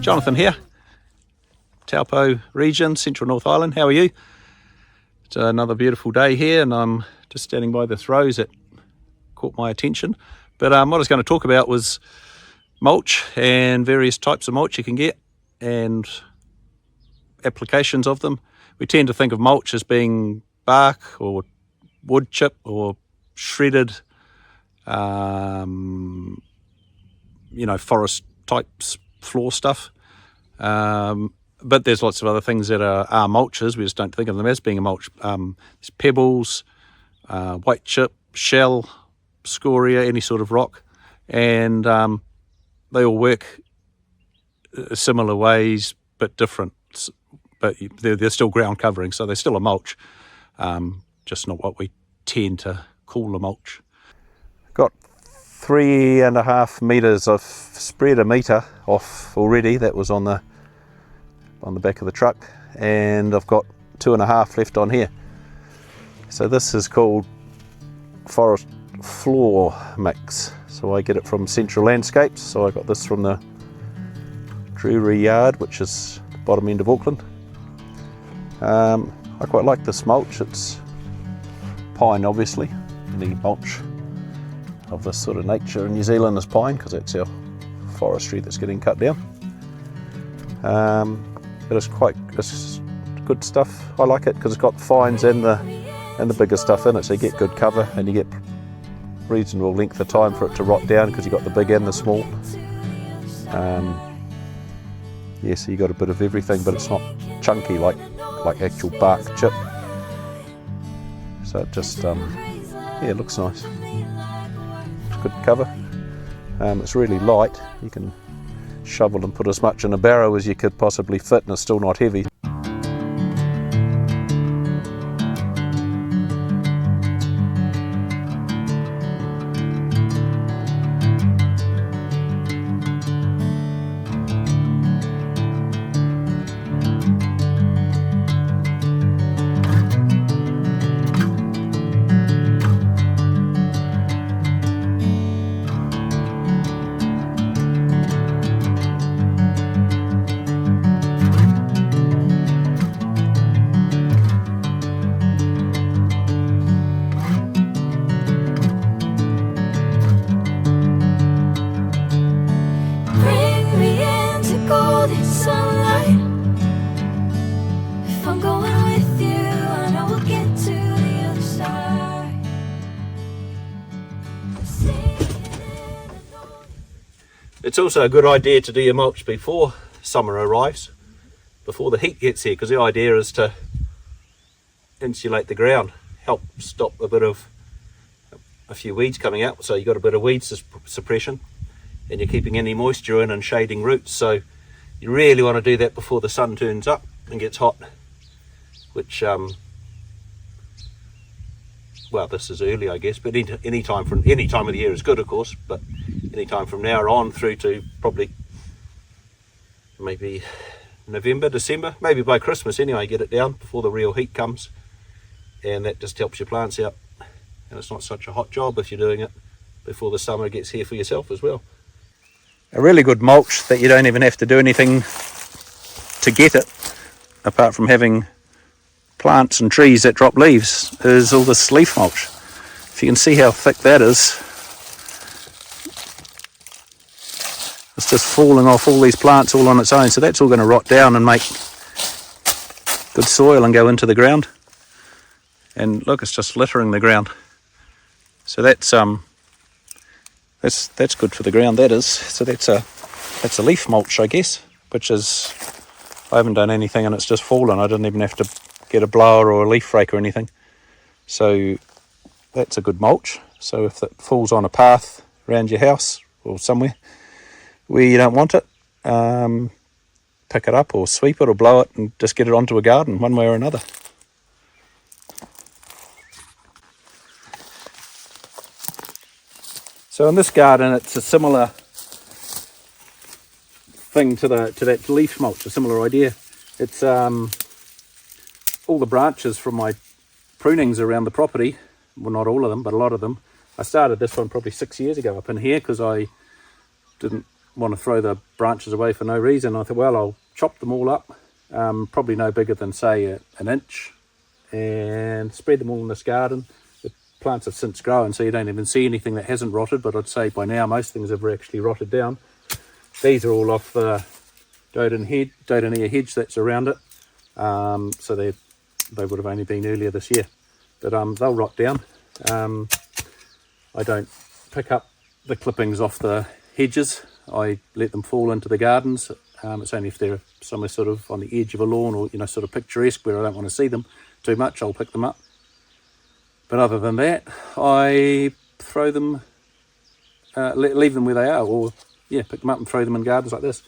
Jonathan here, Taupo region, Central North Island. How are you? It's another beautiful day here, and I'm just standing by this rose that caught my attention. But what I was going to talk about was mulch and various types of mulch you can get and applications of them. We tend to think of mulch as being bark or wood chip or shredded, forest types floor stuff. But there's lots of other things that are mulches. We just don't think of them as being a mulch. There's pebbles, white chip, shell, scoria, any sort of rock, and they all work similar ways but different. But they're still ground covering, so they're still a mulch, just not what we tend to call a mulch. Got 3.5 meters. I've spread 1 meter off already. That was on the back of the truck, and I've got 2.5 left on here. So this is called forest floor mix. So I get it from Central Landscapes. So I got this from the Drury Yard, which is the bottom end of Auckland. I quite like this mulch. It's pine, obviously. The mulch of this sort of nature in New Zealand is pine, because that's our forestry that's getting cut down. But it's good stuff. I like it because it's got fines and the bigger stuff in it, so you get good cover and you get reasonable length of time for it to rot down because you've got the big and the small. So you got a bit of everything, but it's not chunky like actual bark chip. So it just it looks nice. It's good cover. It's really light. You can shovel and put as much in a barrow as you could possibly fit, and it's still not heavy. It's also a good idea to do your mulch before summer arrives, before the heat gets here, because the idea is to insulate the ground, help stop a few weeds coming out. So you've got a bit of weed suppression, and you're keeping any moisture in and shading roots. So you really want to do that before the sun turns up and gets hot, which this is early, I guess, but any time of the year is good, of course, but any time from now on through to probably maybe November, December, maybe by Christmas anyway, get it down before the real heat comes, and that just helps your plants out. And it's not such a hot job if you're doing it before the summer gets here for yourself as well. A really good mulch that you don't even have to do anything to get it, apart from having plants and trees that drop leaves, is all this leaf mulch. If you can see how thick that is, it's just falling off all these plants all on its own, so that's all going to rot down and make good soil and go into the ground. And look, it's just littering the ground. So that's good for the ground, that is. So that's a leaf mulch, I guess, which is, I haven't done anything and it's just fallen. I didn't even have to get a blower or a leaf rake or anything. So that's a good mulch. So if it falls on a path around your house or somewhere where you don't want it, pick it up or sweep it or blow it and just get it onto a garden one way or another. So in this garden, it's a similar thing to that leaf mulch, a similar idea. It's all the branches from my prunings around the property, well, not all of them, but a lot of them. I started this one probably 6 years ago up in here because I didn't want to throw the branches away for no reason. I thought, well, I'll chop them all up, probably no bigger than say an inch, and spread them all in this garden. The plants have since grown, so you don't even see anything that hasn't rotted, but I'd say by now most things have actually rotted down. These are all off the Dodonia hedge that's around it, so they would have only been earlier this year, but they'll rot down. I don't pick up the clippings off the hedges. I let them fall into the gardens. It's only if they're somewhere sort of on the edge of a lawn or, you know, sort of picturesque where I don't want to see them too much, I'll pick them up. But other than that, I throw them, leave them where they are, or yeah, pick them up and throw them in gardens like this.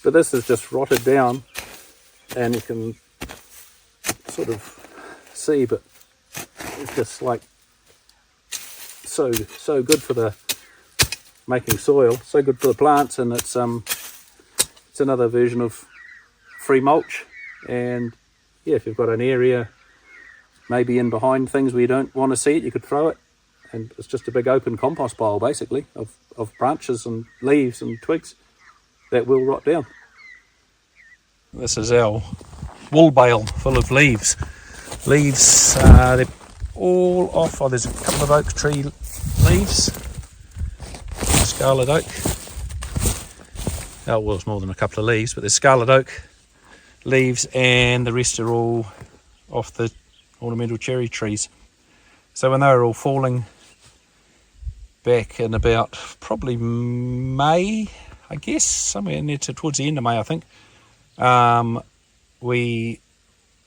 But this is just rotted down, and you can sort of see, but it's just like so good for the making soil, so good for the plants, and it's another version of free mulch. And yeah, if you've got an area maybe in behind things where you don't want to see it, you could throw it, and it's just a big open compost pile basically of branches and leaves and twigs that will rot down. This is our wool bale full of leaves. They're all off. Oh, there's a couple of oak tree leaves, scarlet oak. Oh, well, it's more than a couple of leaves, but there's scarlet oak leaves, and the rest are all off the ornamental cherry trees. So when they were all falling back in about probably May, I guess, somewhere in there towards the end of May, I think, we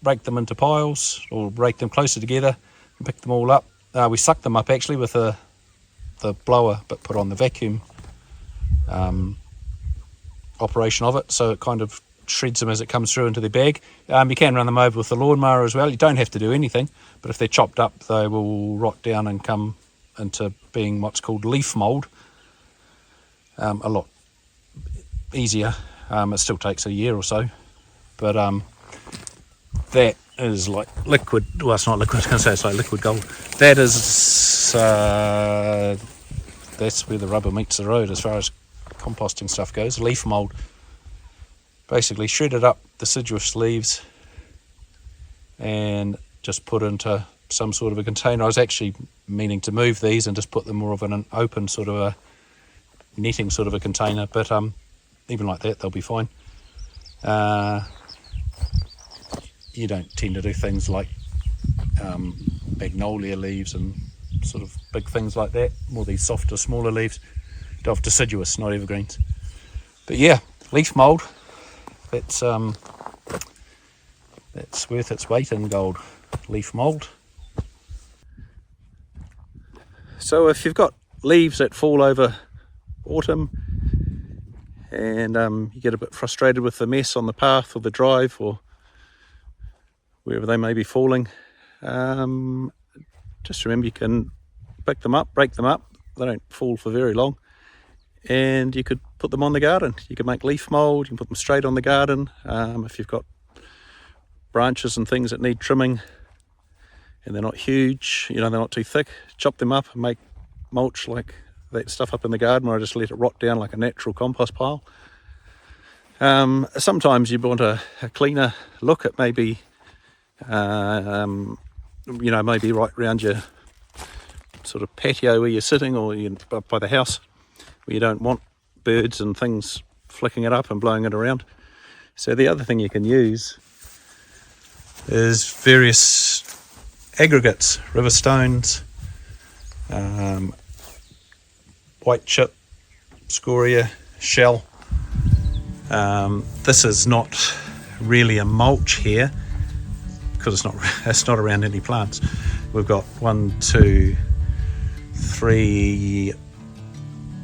break them into piles, or break them closer together and pick them all up. We suck them up actually with the blower, but put on the vacuum operation of it, so it kind of shreds them as it comes through into the bag. You can run them over with the lawnmower as well. You don't have to do anything, but if they're chopped up, they will rot down and come into being what's called leaf mould. A lot easier. It still takes a year or so, but that is like liquid. Well, it's not liquid. I was going to say it's like liquid gold. That is that's where the rubber meets the road as far as composting stuff goes. Leaf mould. Basically shredded up deciduous leaves and just put into some sort of a container. I was actually meaning to move these and just put them more of an open sort of a netting sort of a container, but even like that they'll be fine. You don't tend to do things like magnolia leaves and sort of big things like that, more these softer, smaller leaves of deciduous, not evergreens. But yeah, leaf mould, that's worth its weight in gold, leaf mould. So if you've got leaves that fall over autumn and you get a bit frustrated with the mess on the path or the drive or wherever they may be falling, just remember you can pick them up, break them up. They don't fall for very long, and you could put them on the garden. You can make leaf mould, you can put them straight on the garden. If you've got branches and things that need trimming and they're not huge, you know, they're not too thick, chop them up and make mulch like that stuff up in the garden, or I just let it rot down like a natural compost pile. Sometimes you want a cleaner look at maybe, you know, maybe right around your sort of patio where you're sitting, or by the house where you don't want birds and things flicking it up and blowing it around. So the other thing you can use is various aggregates, river stones, white chip, scoria, shell. This is not really a mulch here because it's not around any plants. We've got 1, 2, 3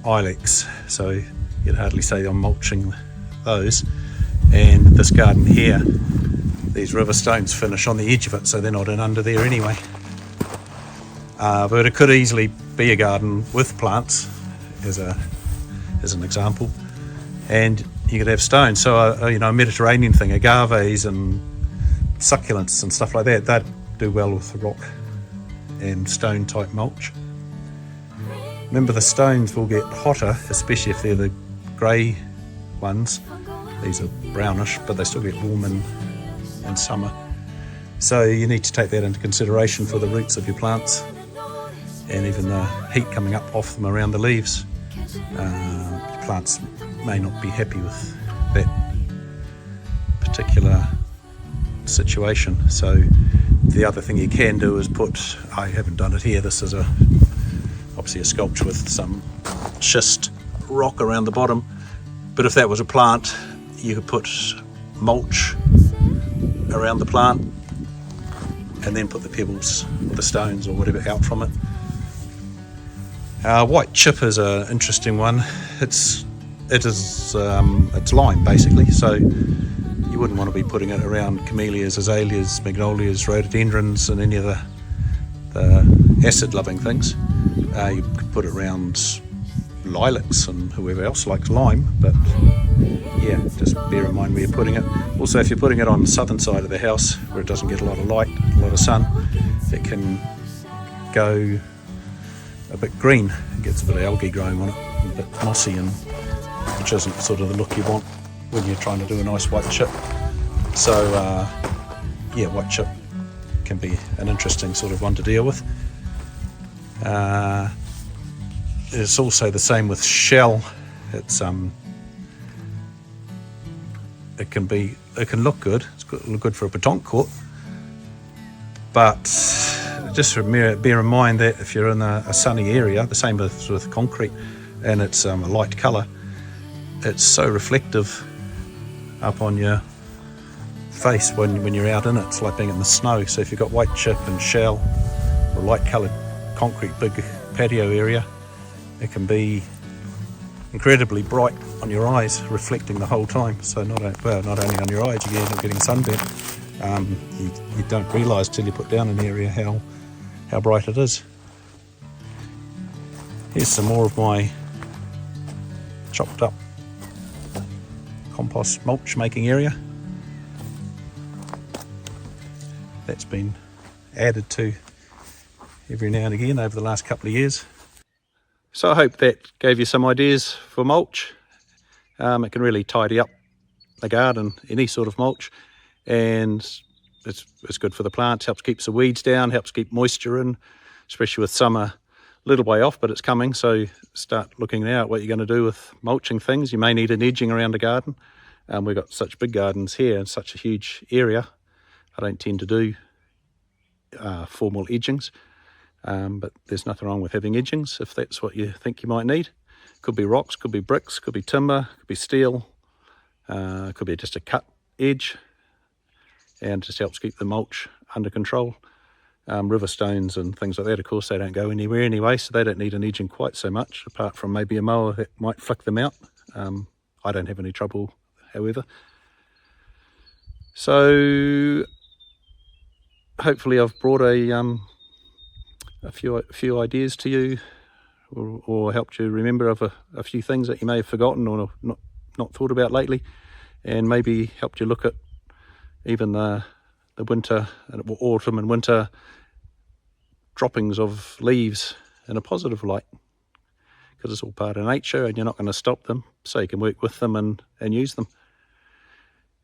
ilex, so you'd hardly say I'm mulching those. And this garden here, these river stones finish on the edge of it, so they're not in under there anyway. But it could easily be a garden with plants as an example, and you could have stones. So you know, a Mediterranean thing, agaves and succulents and stuff like that, they'd do well with rock and stone type mulch. Remember, the stones will get hotter, especially if they're the grey ones. These are brownish, but they still get warm in summer. So you need to take that into consideration for the roots of your plants, and even the heat coming up off them around the leaves. Your plants may not be happy with that particular situation. So the other thing you can do is put, I haven't done it here, this is obviously a sculpture with some schist rock around the bottom, but if that was a plant, you could put mulch around the plant and then put the pebbles or the stones or whatever out from it. White chip is an interesting one. It's lime basically, so you wouldn't want to be putting it around camellias, azaleas, magnolias, rhododendrons and any of the acid-loving things. You could put it around lilacs and whoever else likes lime, but yeah, just bear in mind where you're putting it. Also, if you're putting it on the southern side of the house where it doesn't get a lot of light, a lot of sun, it can go a bit green. It gets a bit of algae growing on it, a bit mossy, and which isn't sort of the look you want when you're trying to do a nice white chip. So yeah, white chip can be an interesting sort of one to deal with. It's also the same with shell. It can look good. It's look good for a petanque court, but just bear in mind that if you're in a sunny area, the same with concrete, and it's a light colour, it's so reflective up on your face when you're out in it. It's like being in the snow. So if you've got white chip and shell or light coloured concrete big patio area, it can be incredibly bright on your eyes, reflecting the whole time. So not only on your eyes, you end up getting sunburnt. You don't realise till you put down an area how bright it is. Here's some more of my chopped up compost mulch making area. That's been added to every now and again over the last couple of years. So I hope that gave you some ideas for mulch. It can really tidy up the garden, any sort of mulch, and it's good for the plants, helps keep the weeds down, helps keep moisture in, especially with summer a little way off, but it's coming. So start looking now at what you're going to do with mulching things. You may need an edging around the garden. We've got such big gardens here and such a huge area. I don't tend to do formal edgings, but there's nothing wrong with having edgings if that's what you think you might need. Could be rocks, could be bricks, could be timber, could be steel, could be just a cut edge, and just helps keep the mulch under control. River stones and things like that, of course, they don't go anywhere anyway, so they don't need an edging quite so much, apart from maybe a mower that might flick them out. I don't have any trouble, however. So hopefully I've brought a few ideas to you, or helped you remember of a few things that you may have forgotten or not thought about lately, and maybe helped you look at even the winter, autumn and winter droppings of leaves in a positive light, because it's all part of nature and you're not going to stop them, so you can work with them and use them.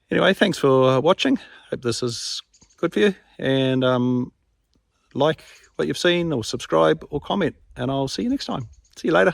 Anyway, thanks for watching. Hope this is good for you, and like what you've seen, or subscribe or comment, and I'll see you next time. See you later.